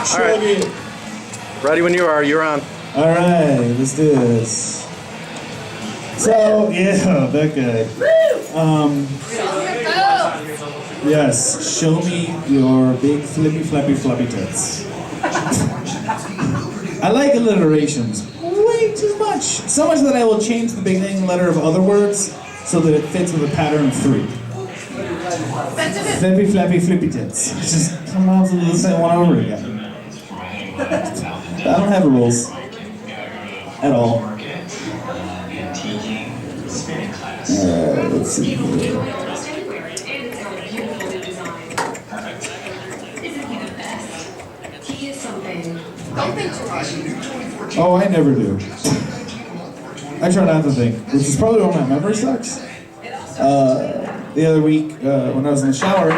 All right. Ready when you are. You're on. All right, let's do this. So, yeah, that guy. Yes, show me your big flippy flappy floppy tits. I like alliterations way too much. So much that I will change the beginning letter of other words so that it fits with a pattern of 3. Flippy flappy flippy tits. Just come on to the same one over again. I don't have rules at all. Let's see here. Oh, I never do. I try not to think, which is probably why my memory sucks. The other week, when I was in the shower,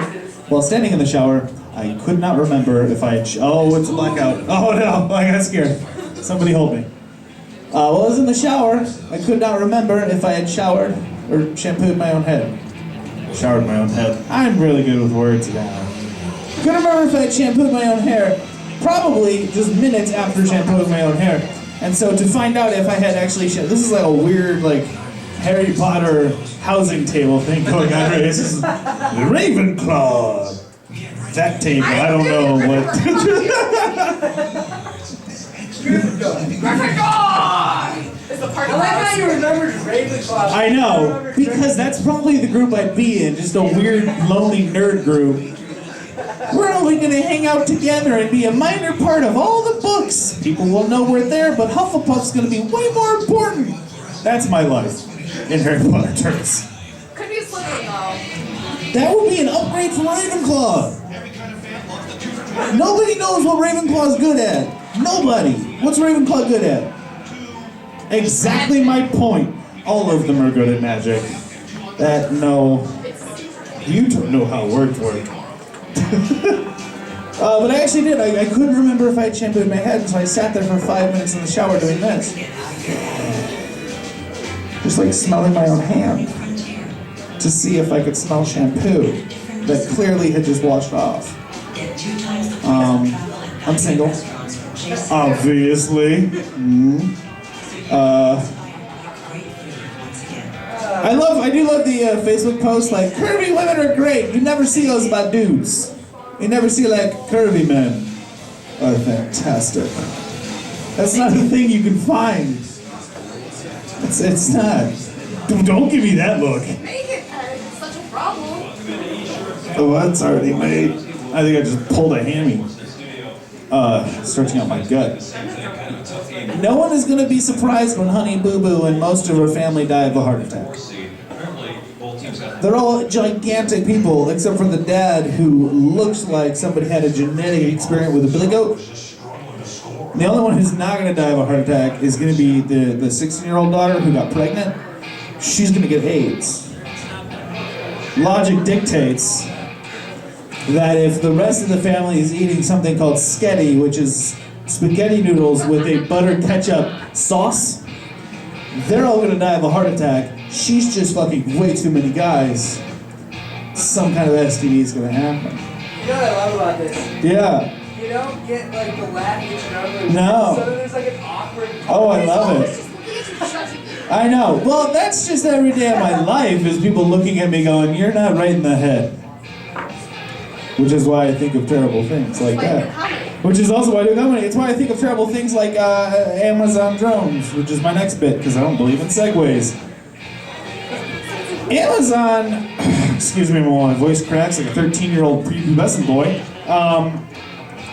while standing in the shower, I could not remember if I had... oh, it's a blackout. Oh no, I got scared. Somebody hold me. While I was in the shower, I could not remember if I had showered or shampooed my own head. Showered my own head. I'm really good with words now. Couldn't remember if I had shampooed my own hair. Probably just minutes after shampooing my own hair. And so to find out if I had actually this is like a weird, like, Harry Potter housing table thing going on right. This is the Ravenclaw. That table, I don't know what. I like how you remembered Ravenclaw. I know, because that's probably the group I'd be in, just a weird, lonely nerd group. We're only going to hang out together and be a minor part of all the books. People will know we're there, but Hufflepuff's going to be way more important. That's my life in Harry Potter terms. Could be a Slytherin, though. That would be an upgrade from Ravenclaw. Nobody knows what Ravenclaw's good at. Nobody. What's Ravenclaw good at? Exactly my point. All of them are good at magic. No. You don't know how words work. But I actually did. I couldn't remember if I had shampooed my head, so I sat there for 5 minutes in the shower doing this. Just like smelling my own hand to see if I could smell shampoo that clearly had just washed off. I'm single. Obviously. I do love the Facebook posts like, curvy women are great. You never see those about dudes. You never see like curvy men. Oh, fantastic. That's not a thing you can find. It's not. Don't give me that look. Make it, it's such a problem. Oh, that's already made. I think I just pulled a hammy. Stretching out my gut. No one is going to be surprised when Honey Boo Boo and most of her family die of a heart attack. They're all gigantic people, except for the dad who looks like somebody had a genetic experiment with a billy goat. The only one who's not going to die of a heart attack is going to be the 16-year-old daughter who got pregnant. She's going to get AIDS. Logic dictates that if the rest of the family is eating something called sketty, which is spaghetti noodles with a butter ketchup sauce, they're all going to die of a heart attack. She's just fucking way too many guys. Some kind of STD is going to happen. You know what I love about this? Yeah. You don't get like the laugh each other. No. So there's like an awkward. Oh, I love it. I know. Well, that's just every day of my life is people looking at me going, you're not right in the head. Which is why I think of terrible things like that. Which is also why I do comedy. It's why I think of terrible things like Amazon drones, which is my next bit, because I don't believe in segues. Amazon, excuse me while my voice cracks like a 13-year-old prepubescent boy.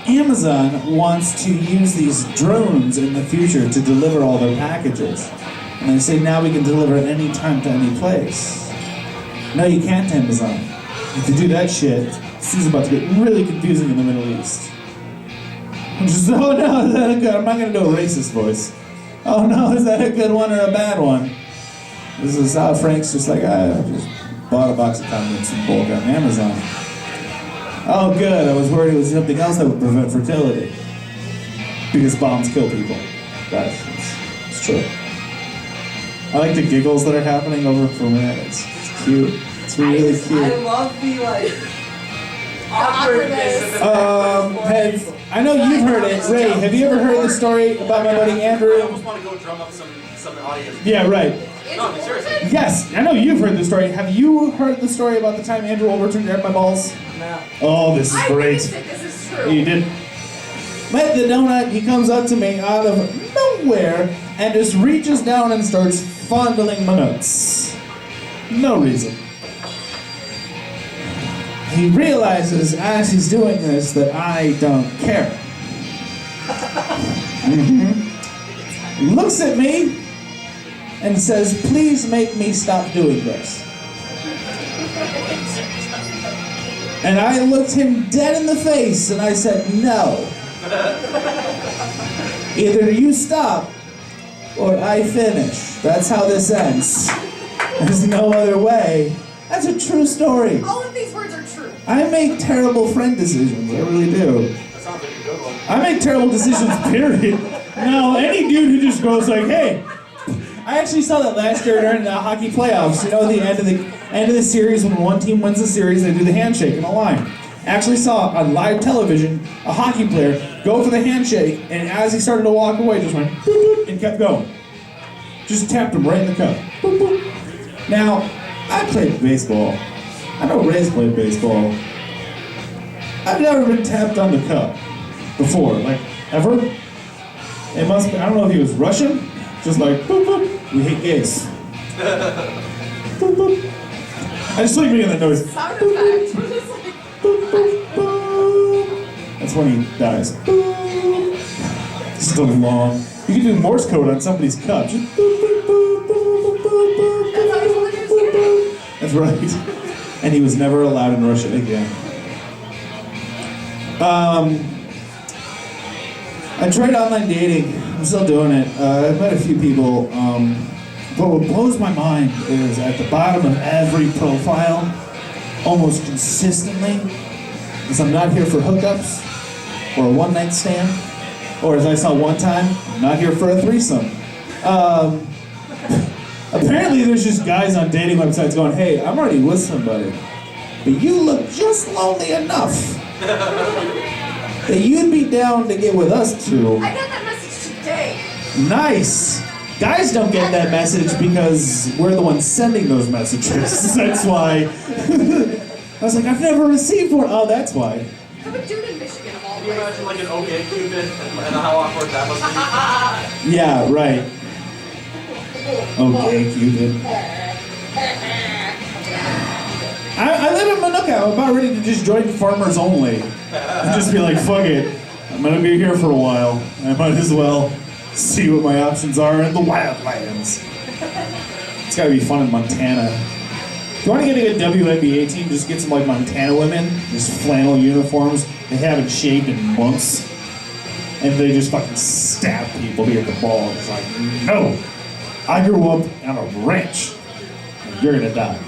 Amazon wants to use these drones in the future to deliver all their packages. And they say now we can deliver at any time to any place. No, you can't, Amazon. If you do that shit, this is about to get really confusing in the Middle East. I'm just, oh no, is that a good, I'm not going to do a racist voice. Oh no, is that a good one or a bad one? This is how Frank's just like, I just bought a box of condoms in bulk on Amazon. Oh good, I was worried it was something else that would prevent fertility. Because bombs kill people. It's true. I like the giggles that are happening over from that. It's cute. It's really cute. I love the like awkwardness of the I I know you've heard it. Ray, have you ever heard the story about my buddy Andrew? I almost want to go drum up some audience. Yeah, right. No, I mean, seriously. Yes, I know you've heard the story. Have you heard the story about the time Andrew Overton grabbed my balls? No. Oh, this is great. I think this is true. You did. Met the donut, he comes up to me out of nowhere and just reaches down and starts fondling my nuts. No reason. He realizes as he's doing this that I don't care. He looks at me and says, "Please make me stop doing this." And I looked him dead in the face and I said, "No. Either you stop or I finish. That's how this ends. There's no other way." That's a true story. All of these words are true. I make terrible friend decisions. I really do. That sounds like a good one. I make terrible decisions, period. No, any dude who just goes like, "Hey," I actually saw that last year during the hockey playoffs. You know, at the end of the series, when one team wins the series, they do the handshake in a line. Actually saw on live television a hockey player go for the handshake, and as he started to walk away, just went boop, boop, and kept going. Just tapped him right in the cup. Boop, boop. Now, I played baseball. I know Ray's played baseball. I've never been tapped on the cup before, like ever. It must be, I don't know if he was Russian, just like boop boop. We hate gays. Boop boop. I just like making that noise. Sound effect. We're just like, Boop, boop, boop. That's when he dies. Boop. Just a long. You can do Morse code on somebody's cup. Just boop, boop, boop, boop, boop, boop, that's how he's boop, living boop, his boop. That's right. And he was never allowed in Russia again. I tried online dating. I'm still doing it. I've met a few people. But what blows my mind is at the bottom of every profile, almost consistently, is "I'm not here for hookups or a one-night stand," or as I saw one time, "I'm not here for a threesome." Apparently there's just guys on dating websites going, "Hey, I'm already with somebody, but you look just lonely enough that you'd be down to get with us too." I got that message today. Nice! Guys don't get that message because we're the ones sending those messages. That's why. I was like, "I've never received one." Oh, that's why. Have a dude in Michigan of all Can you places. imagine like an okay Cupid and how awkward that must be? Yeah, right. Okay, Cupid. I live in Manuka. I'm about ready to just join Farmers Only. And just be like, "Fuck it. I'm gonna be here for a while. I might as well see what my options are in the wildlands." It's gotta be fun in Montana. If you want to get a good WNBA team, just get some like Montana women, just flannel uniforms. They haven't shaved in months. And they just fucking stab people to get the ball. It's like, "No, I grew up on a ranch. And you're gonna die."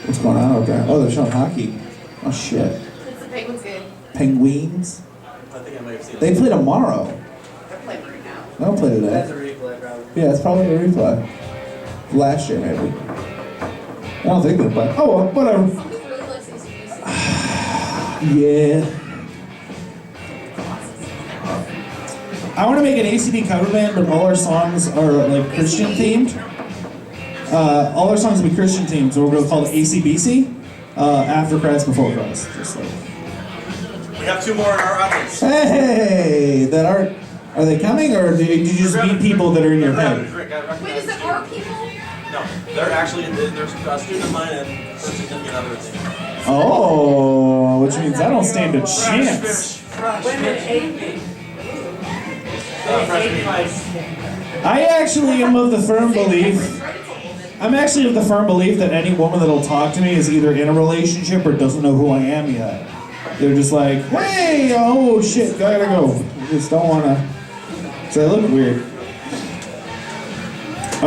What's going on out there? Oh, they're showing hockey. Oh shit. It's the Penguins game. Penguins? I think I might have seen They play tomorrow. They're playing right now. They don't play today. That's a replay, probably. Yeah, it's probably a replay. Last year, maybe. I don't think they play. Oh, well, whatever. Somebody really likes ACDC. Yeah. I want to make an ACD cover band, but all our songs are like Christian themed. All our songs will be Christian themed, so we're going to call it ACBC. After Christ, before Christ. Just like. We have two more in our audience. Hey, that are they coming, or did you just meet people that are in your head? Wait, is it our people? No, they're actually they're a student of mine and her significant other. Oh, which means I don't stand a chance. Women hate me. I actually am of the firm belief. I'm actually of the firm belief that any woman that'll talk to me is either in a relationship or doesn't know who I am yet. They're just like, "Hey, oh shit, gotta go." Just don't wanna. So I look weird. I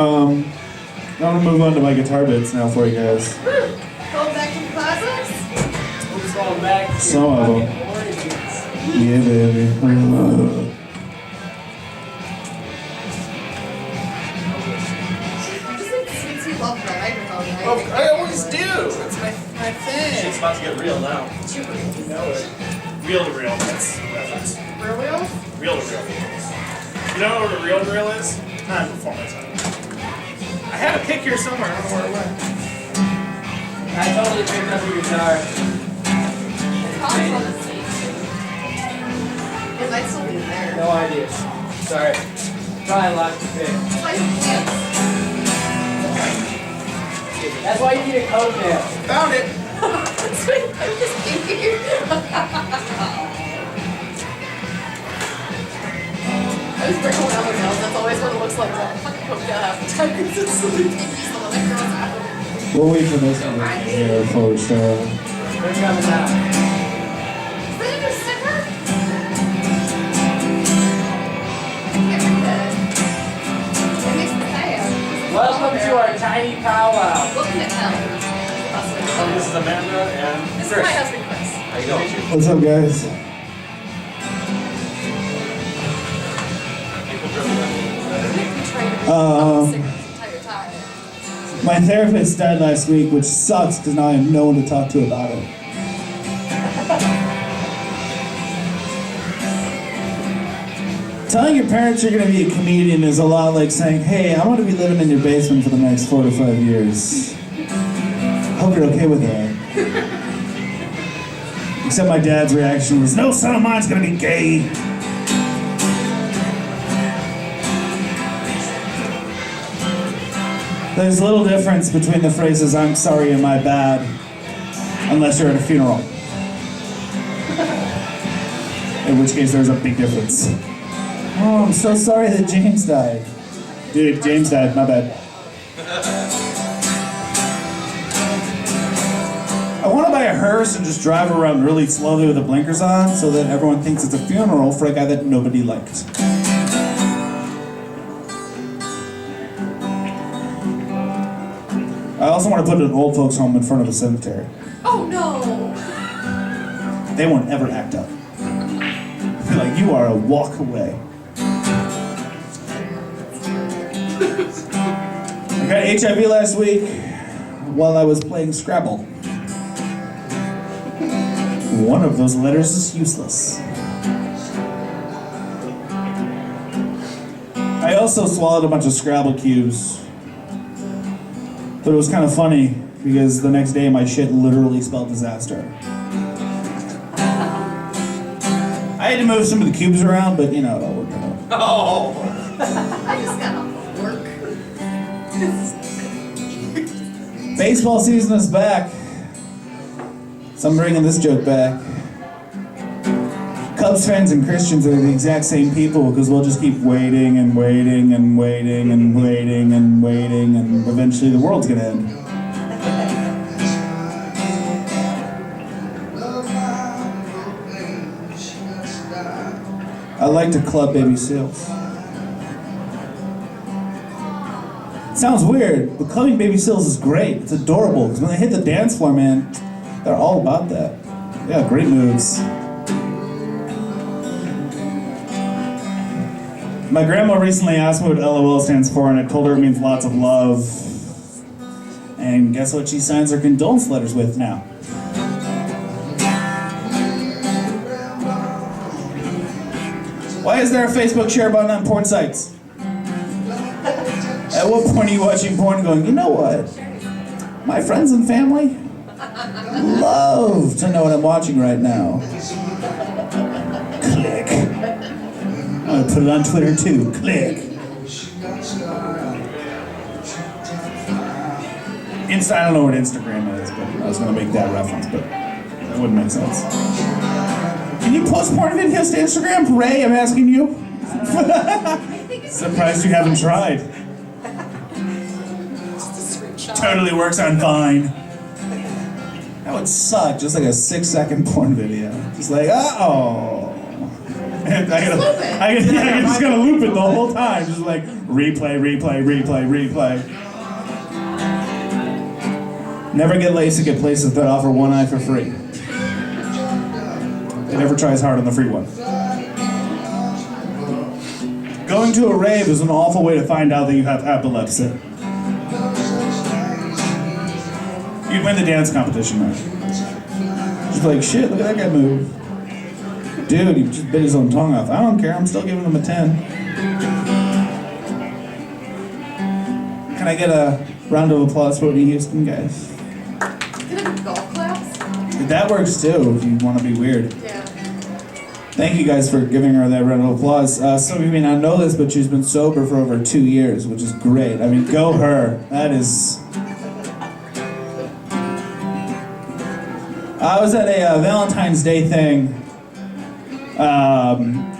want to move on to my guitar bits now for you guys. Going back to the classics? Who's going back to Some of them. fucking origins? Yeah, baby. Just like Sweet Sweet Love by Microphone, right? I always do. It's my thing. It's about to get real now. It's your You know it. Reel to reel, that's the reference. Real real? Reel to reel. You don't know what a reel to reel is? Time performance. I had a pick here somewhere, I don't know where it went. I totally picked up your guitar. Probably on the seat. It might still be there. No idea. Sorry. Probably locked the pick. It's like pants. That's why you need a coat now. Found it! That's what I'm just thinking. I was bringing one other nails. That's always what it looks like. That fucking poked out half the time because it's so pinkies. The one that grows out. We'll wait for this one here before we start. They're coming out. Is that a new sticker? Every day. It makes me sad. Welcome to our tiny powwow. Looking at hell. This is Amanda and This is Chris. my husband, Chris. How you doing? What's up, guys? My therapist died last week, which sucks because now I have no one to talk to about it. Telling your parents you're going to be a comedian is a lot like saying, hey, I'm going to be living in your basement for the next 4 to 5 years. Hope you're okay with that. Except my dad's reaction was, no son of mine's going to be gay. There's a little difference between the phrases, I'm sorry and my bad, unless you're at a funeral. In which case there's a big difference. Oh, I'm so sorry that James died. Dude, James died, my bad. I want to buy a hearse and just drive around really slowly with the blinkers on so that everyone thinks it's a funeral for a guy that nobody liked. I also want to put an old folks home in front of a cemetery. Oh no! They won't ever act up. Feel like you are a walk away. I got HIV last week while I was playing Scrabble. One of those letters is useless. I also swallowed a bunch of Scrabble cubes. But it was kind of funny because the next day my shit literally spelled disaster. I had to move some of the cubes around, but you know, it all worked out. Oh! I just got off of work. Baseball season is back. So I'm bringing this joke back. Cubs fans and Christians are the exact same people because we'll just keep waiting and waiting and waiting and waiting and waiting and eventually the world's gonna end. I like to club baby seals. It sounds weird, but clubbing baby seals is great. It's adorable because when they hit the dance floor, man, they're all about that. Yeah, great moves. My grandma recently asked me what LOL stands for, and I told her it means lots of love. And guess what she signs her condolence letters with now? Why is there a Facebook share button on porn sites? At what point are you watching porn and going, you know what? My friends and family love to know what I'm watching right now. Click. I'm gonna put it on Twitter too. Click. I don't know what Instagram is, but I was gonna make that reference, but that wouldn't make sense. Can you post porn videos to Instagram? Ray, I'm asking you. Surprised you haven't tried. Just a screenshot. Totally works on Vine. That would suck, just like a 6-second porn video. Just like, uh-oh. And I just gotta loop it the whole time. Just like, replay, replay, replay, replay. Never get LASIK at places that offer one eye for free. It never tries hard on the free one. Going to a rave is an awful way to find out that you have epilepsy. You'd win the dance competition, man. Just like, shit, look at that guy move. Dude, he just bit his own tongue off. I don't care, I'm still giving him a 10. Can I get a round of applause for Whitney Houston, guys? Can I do golf claps? That works too, if you want to be weird. Yeah. Thank you guys for giving her that round of applause. Some of you may not know this, but she's been sober for over 2 years, which is great. I mean, go her. That is... I was at a Valentine's Day thing.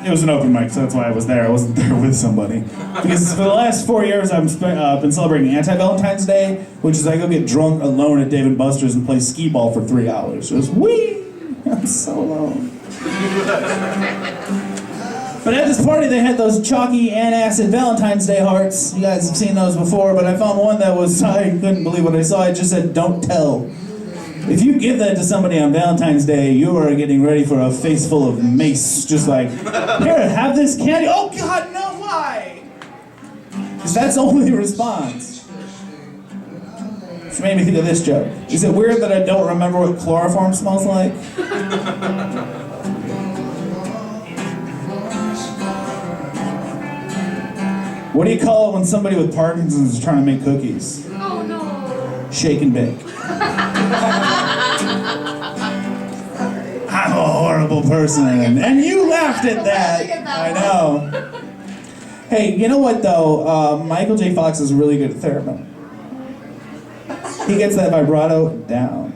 It was an open mic, so that's why I was there. I wasn't there with somebody. Because for the last 4 years, I've been celebrating Anti-Valentine's Day, which is I go get drunk alone at Dave & Buster's and play skee ball for 3 hours. Just whee! I'm so alone. But at this party, they had those chalky antacid Valentine's Day hearts. You guys have seen those before, but I found one that was, I couldn't believe what I saw. It just said, "Don't tell." If you give that to somebody on Valentine's Day, you are getting ready for a face full of mace. Just like, here, have this candy. Oh God, no, why? Because that's only the response. Which made me think of this joke. Is it weird that I don't remember what chloroform smells like? What do you call it when somebody with Parkinson's is trying to make cookies? Oh no. Shake and bake. I'm a horrible person, and you laughed at that. I know. Hey, you know what though? Michael J. Fox is really good at theremin. He gets that vibrato down.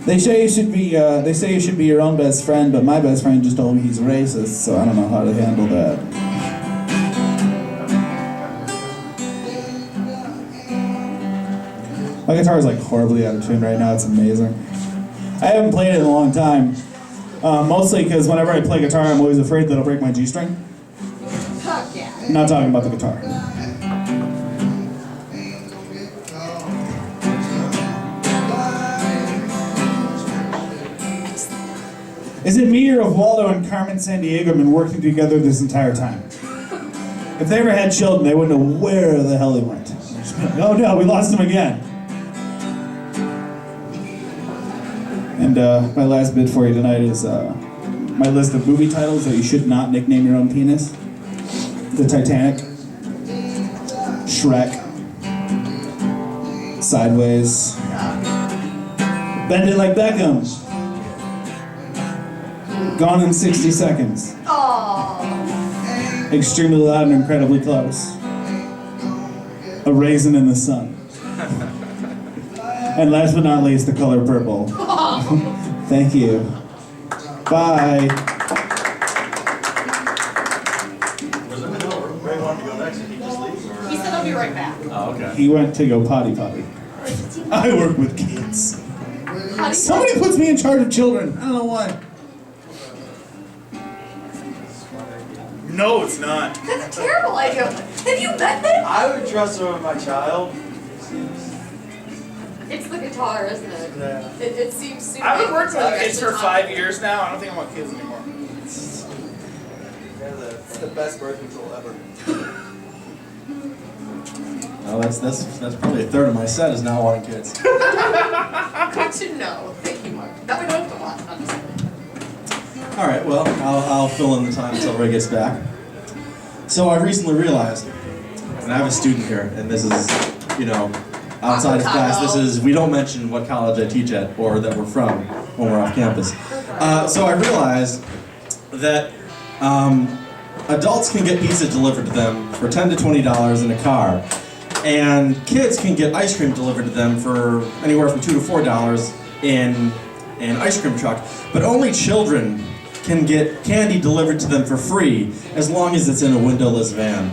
They say you should be. They say you should be your own best friend, but my best friend just told me he's racist, so I don't know how to handle that. My guitar is like horribly out of tune right now. It's amazing. I haven't played it in a long time. Mostly because whenever I play guitar, I'm always afraid that I'll break my G string. Fuck yeah. I'm not talking about the guitar. Is it me or have Waldo and Carmen Sandiego been working together this entire time? If they ever had children, they wouldn't know where the hell they went. Oh no, we lost them again. And my last bid for you tonight is my list of movie titles that you should not nickname your own penis. The Titanic, Shrek, Sideways, Bend It Like Beckham, Gone in 60 Seconds, Aww. Extremely Loud and Incredibly Close, A Raisin in the Sun, and last but not least, The Color Purple. Thank you. Bye. Was it Ray wanted to go next and he just leaves? Or? He said I'll be right back. Oh, okay. He went to go potty. I work with kids. How do Somebody puts me in charge of children. I don't know why. No, it's not. That's a terrible idea. Have you met them? I would trust her with my child. It's the guitar, isn't it? Yeah. It seems super. I've been working with kids for 5 years now. I don't think I want kids anymore. Yeah, it's the best birth control ever. Oh, that's probably a third of my set is now wanting kids. Good to know. Thank you, Mark. That we don't have to watch. I'm just kidding. All right, well, I'll fill in the time until Ray gets back. So I recently realized, and I have a student here, and this is, you know, outside of class. This is, we don't mention what college I teach at or that we're from when we're off campus. So I realized that adults can get pizza delivered to them for $10 to $20 in a car, and kids can get ice cream delivered to them for anywhere from $2 to $4 in an ice cream truck. But only children can get candy delivered to them for free as long as it's in a windowless van.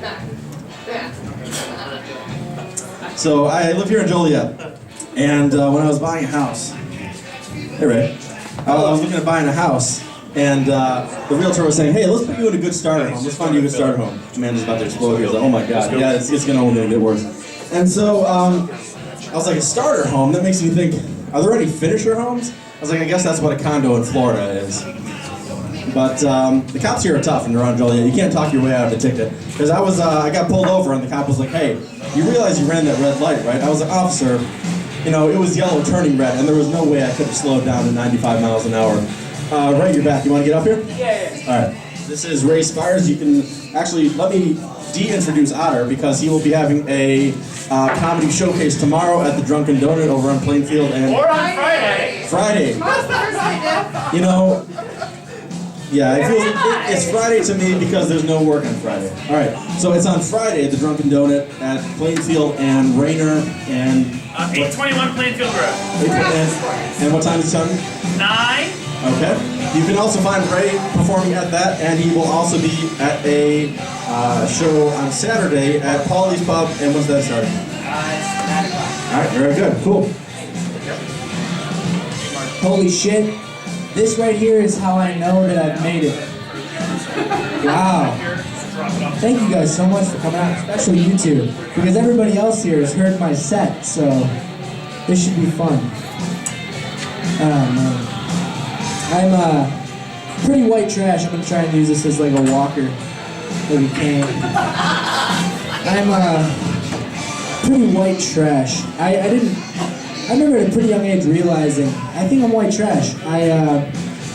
So I live here in Joliet, and when I was buying a house, hey Ray, I was looking at buying a house, and the realtor was saying, hey, let's put you in a good starter home. Let's find you a good starter home. Amanda's about to explode here. I was like, oh my god, yeah, it's going to only get worse. And so I was like, a starter home? That makes me think, are there any finisher homes? I was like, I guess that's what a condo in Florida is. But the cops here are tough and they're on Joliet. You can't talk your way out of a ticket. Because I got pulled over and the cop was like, hey, you realize you ran that red light, right? I was like, officer, you know, it was yellow turning red, and there was no way I could have slowed down to 95 miles an hour. Ray, you're back. You want to get up here? Yeah. All right. This is Ray Spires. You can actually let me de-introduce Otter because he will be having a comedy showcase tomorrow at the Drunken Donut over on Plainfield and Or on Friday. Friday. Most Thursday, Jeff. You know, yeah, it's Friday to me because there's no work on Friday. All right, so it's on Friday at the Drunken Donut at Plainfield and Rayner and 821 Plainfield Road. and what time is it on? 9. Okay. You can also find Ray performing at that, and he will also be at a show on Saturday at Paulie's Pub. And when's that starting? It's 9 o'clock. All right, very good, cool. Holy shit. This right here is how I know that I've made it. Wow. Thank you guys so much for coming out, especially you two, because everybody else here has heard my set, so this should be fun. Oh man. I'm pretty white trash. I'm gonna try and use this as like a walker, like a cane. I'm pretty white trash. I remember at a pretty young age realizing I think I'm white trash.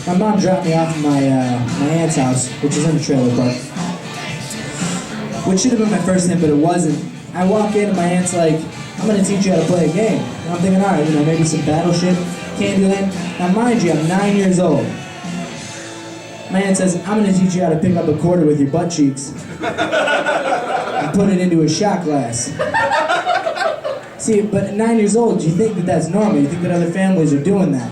My mom dropped me off at my aunt's house, which is in a trailer park, which should have been my first name, but it wasn't. I walk in and my aunt's like, "I'm gonna teach you how to play a game." And I'm thinking, all right, you know, maybe some Battleship, Candyland. Now mind you, I'm 9 years old. My aunt says, "I'm gonna teach you how to pick up a quarter with your butt cheeks and put it into a shot glass." See, but at 9 years old, you think that that's normal. You think that other families are doing that.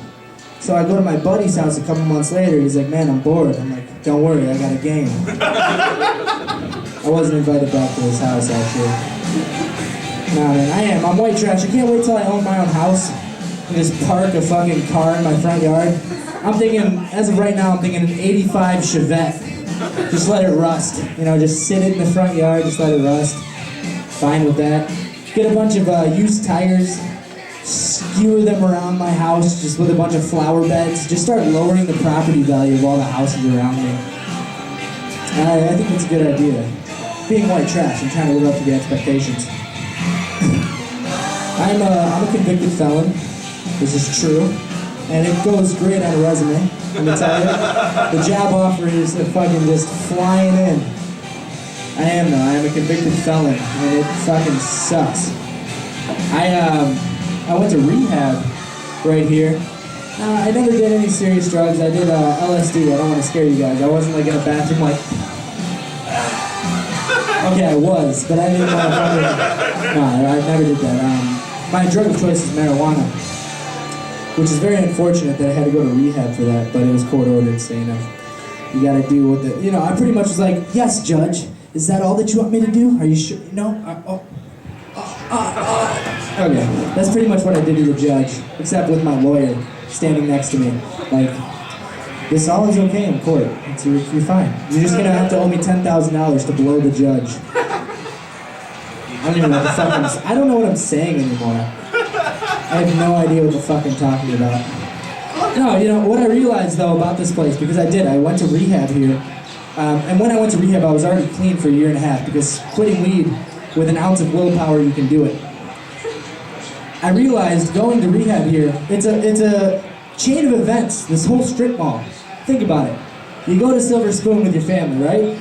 So I go to my buddy's house a couple months later. He's like, "Man, I'm bored." I'm like, "Don't worry, I got a game." I wasn't invited back to his house, actually. Nah, man, I am. I'm white trash. I can't wait till I own my own house and just park a fucking car in my front yard. I'm thinking, as of right now, I'm thinking an 85 Chevette. Just let it rust. You know, just sit it in the front yard, just let it rust. Fine with that. Get a bunch of used tires, skewer them around my house just with a bunch of flower beds. Just start lowering the property value of all the houses around me. I think that's a good idea. Being white trash, I'm trying to live up to the expectations. I'm a convicted felon. This is true. And it goes great on a resume, let me tell you. The job offer is fucking just flying in. I am though, I am a convicted felon, and it fucking sucks. I went to rehab right here. I never did any serious drugs. I did LSD. I don't want to scare you guys. I wasn't like in a bathroom like... Okay, I was, but I didn't want to fucking... No, I never did that. My drug of choice is marijuana, which is very unfortunate that I had to go to rehab for that, but it was court ordered, so, you know, you gotta deal with it. You know, I pretty much was like, "Yes, Judge, is that all that you want me to do? Are you sure?" No? Okay, that's pretty much what I did to the judge, except with my lawyer standing next to me. Like, this all is okay in court. You're fine. You're just gonna have to owe me $10,000 to blow the judge. I don't even know what the fuck I don't know what I'm saying anymore. I have no idea what the fuck I'm talking about. No, you know, what I realized though about this place, because I went to rehab here, and when I went to rehab I was already clean for a year and a half, because quitting weed with an ounce of willpower you can do it. I realized going to rehab here, it's a chain of events, this whole strip mall. Think about it. You go to Silver Spoon with your family, right?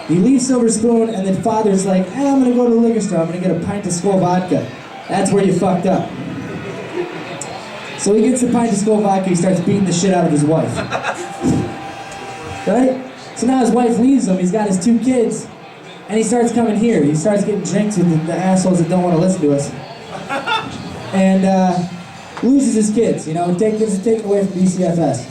You leave Silver Spoon and then father's like, I'm gonna go to the liquor store, I'm gonna get a pint of Skull vodka. That's where you fucked up. So he gets the pint of Skull vodka, he starts beating the shit out of his wife. Right? So now his wife leaves him, he's got his 2 kids, and he starts coming here. He starts getting drinks with the assholes that don't want to listen to us. And loses his kids, you know, gets taken away from DCFS.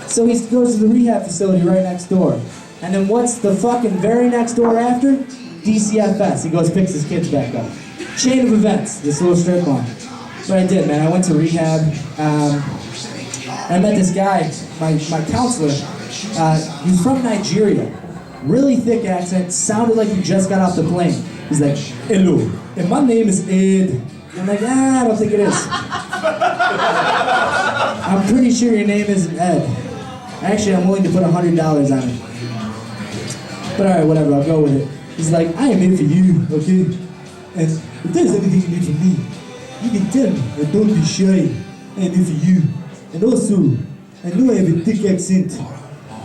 So he goes to the rehab facility right next door. And then what's the fucking very next door after? DCFS. He goes, picks his kids back up. Chain of events, this little strip mall. What I did, man, I went to rehab. I met this guy, my counselor. He's from Nigeria. Really thick accent, sounded like he just got off the plane. He's like, "Hello, and my name is Ed." I'm like, I don't think it is. I'm pretty sure your name isn't Ed. Actually, I'm willing to put $100 on it. But alright, whatever, I'll go with it. He's like, "I am here for you, okay? And if there's anything you need from me, you can tell me, and don't be shy. I'm here for you. And also, I know I have a thick accent.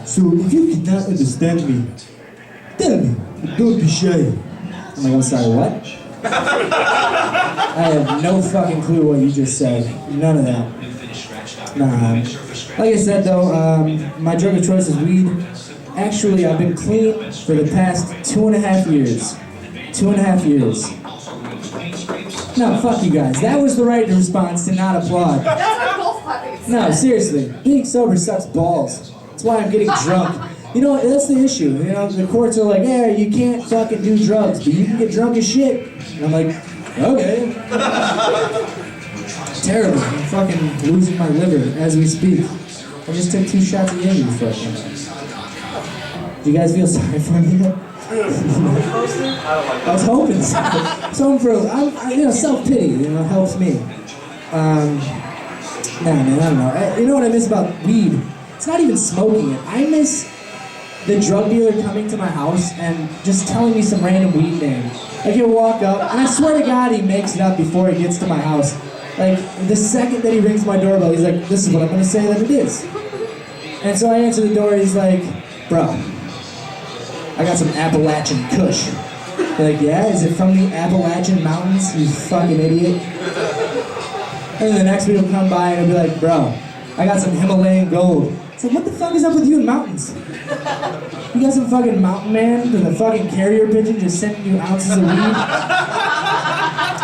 So if you cannot understand me, tell me, and don't be shy. I'm like, I'm sorry, what? I have no fucking clue what you just said. None of that. Nah. Like I said though, my drug of choice is weed. Actually, I've been clean for the past 2.5 years. 2.5 years. No, fuck you guys. That was the right response to not applaud. That's what both clapping. No, seriously. Being sober sucks balls. That's why I'm getting drunk. You know, that's the issue. You know, the courts are like, yeah, you can't fucking do drugs, but you can get drunk as shit. And I'm like, okay. It's terrible. I'm fucking losing my liver as we speak. I just took 2 shots of Yankee fucking. Do you guys feel sorry for me? I was hoping so. So self-pity, helps me. Nah, man, I don't know. You know what I miss about weed? It's not even smoking it. I miss the drug dealer coming to my house and just telling me some random weed name. Like he'll walk up, and I swear to God he makes it up before he gets to my house. Like, the second that he rings my doorbell, he's like, this is what I'm gonna say that it is. And so I answer the door, he's like, bro, I got some Appalachian Kush. They're like, yeah, is it from the Appalachian Mountains, you fucking idiot? And then the next week he'll come by and he'll be like, bro, I got some Himalayan gold. So what the fuck is up with you in mountains? You got some fucking mountain man with a fucking carrier pigeon just sending you ounces of weed?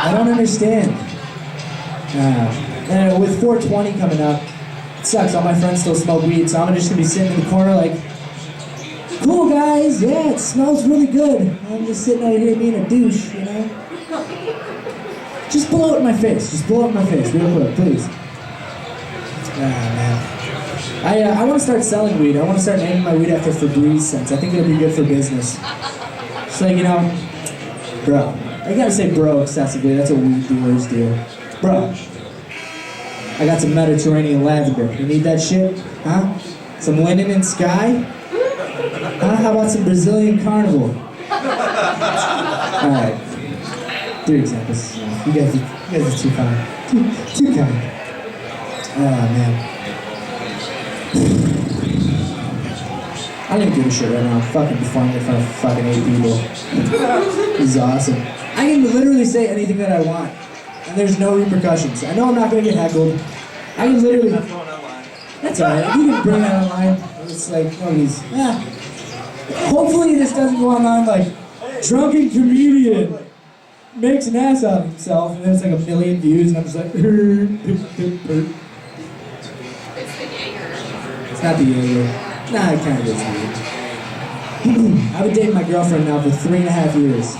I don't understand. And with 420 coming up, it sucks. All my friends still smoke weed, so I'm just gonna be sitting in the corner like, cool guys, yeah, it smells really good. I'm just sitting out here being a douche, you know? Just blow it in my face. Just blow it in my face real quick, please. Man. I want to start selling weed. I want to start naming my weed after Febreze scents. I think it'll be good for business. So, bro. I gotta say bro excessively. That's what weed dealers do. Bro, I got some Mediterranean lavender. You need that shit? Huh? Some linen and sky? Huh? How about some Brazilian carnival? Alright. 3 examples. You guys are too kind. Too kind. Oh, man. I don't even give a shit right now. I'm fucking performing in front of fucking 8 people. This is awesome. I can literally say anything that I want, and there's no repercussions. I know I'm not gonna get heckled. I can literally. That's alright. You can bring that online. It's like, hopefully this doesn't go online like drunken comedian makes an ass out of himself, and there's like 1 million views, and I'm just like, It's not the Jaeger. Nah, it kind of is weird. I've been dating my girlfriend now for 3.5 years.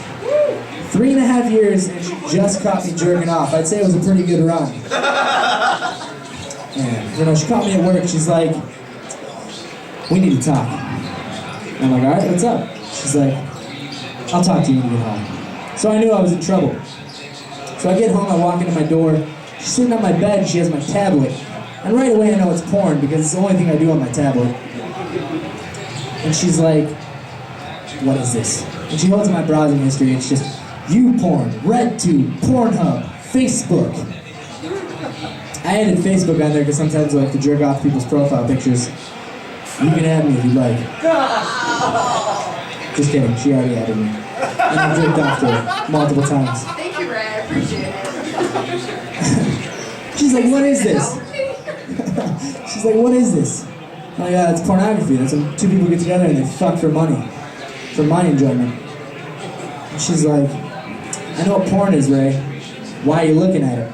3.5 years, and she just caught me jerking off. I'd say it was a pretty good run. And, she caught me at work. She's like, we need to talk. And I'm like, all right, what's up? She's like, I'll talk to you when you get home. So I knew I was in trouble. So I get home, I walk into my door. She's sitting on my bed, and she has my tablet. And right away I know it's porn because it's the only thing I do on my tablet. And she's like, what is this? And she holds my browsing history, it's just YouPorn, RedTube, Pornhub, Facebook. I added Facebook on there because sometimes I like to jerk off people's profile pictures. You can add me if you'd like. Just kidding, she already added me. And I've jerked off to her multiple times. Thank you, Ray. I appreciate it. She's like, what is this? She's like, what is this? I'm like, it's pornography. That's when 2 people get together and they fuck for money. For my enjoyment. And she's like, I know what porn is, Ray. Why are you looking at it?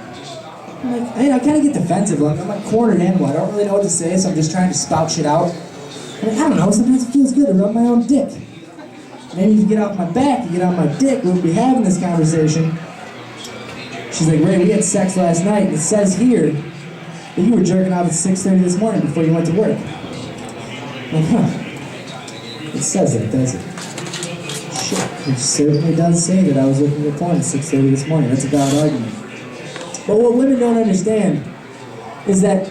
I'm like, I kind of get defensive. I'm like cornered animal. I don't really know what to say, so I'm just trying to spout shit out. I'm like, I don't know, sometimes it feels good to rub my own dick. Maybe if you get off my back, you get on my dick, we'll be having this conversation. She's like, Ray, we had sex last night, and it says here that you were jerking off at 6:30 this morning before you went to work. I'm like, huh. It says that, does it? Shit, it certainly does say that I was looking at porn at 6:30 this morning. That's a valid argument. But what women don't understand is that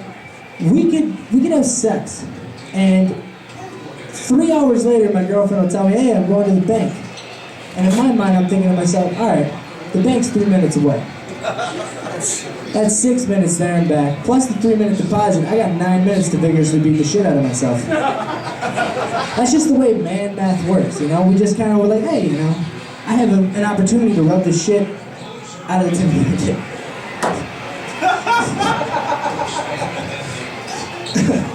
we could have sex, and 3 hours later my girlfriend will tell me, hey, I'm going to the bank. And in my mind I'm thinking to myself, alright, the bank's 3 minutes away. That's 6 minutes there and back, plus the 3-minute deposit. I got 9 minutes to vigorously beat the shit out of myself. That's just the way man math works, you know? We just kind of were like, hey, you know, I have an opportunity to rub the shit out of the tip of my dick.